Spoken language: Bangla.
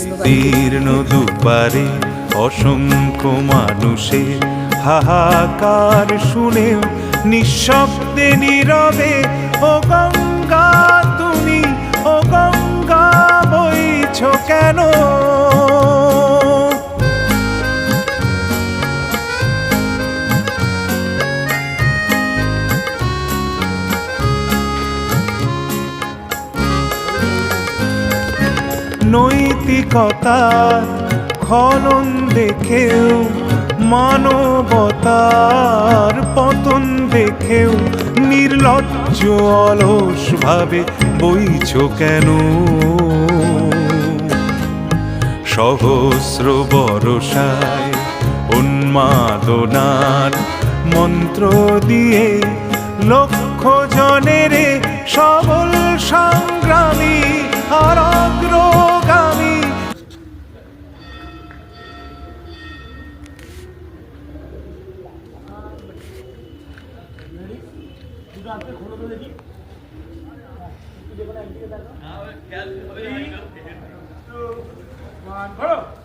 বিস্তীর্ণ দুপারে অসংখ্য মানুষের হাহাকার শুনেও নিঃশব্দে নীরবে ও গঙ্গা তুমি, ও গঙ্গা বইছ কেন? নৈতিকতার খনন দেখেও, মানবতার পতন দেখেও নির্লজ্জ অলস ভাবে বইছ কেন? সহস্র বরষায় উন্মাদনার মন্ত্র দিয়ে লক্ষ জনের সবল সংগ্রামী আর অগ্রগামী। খোলো।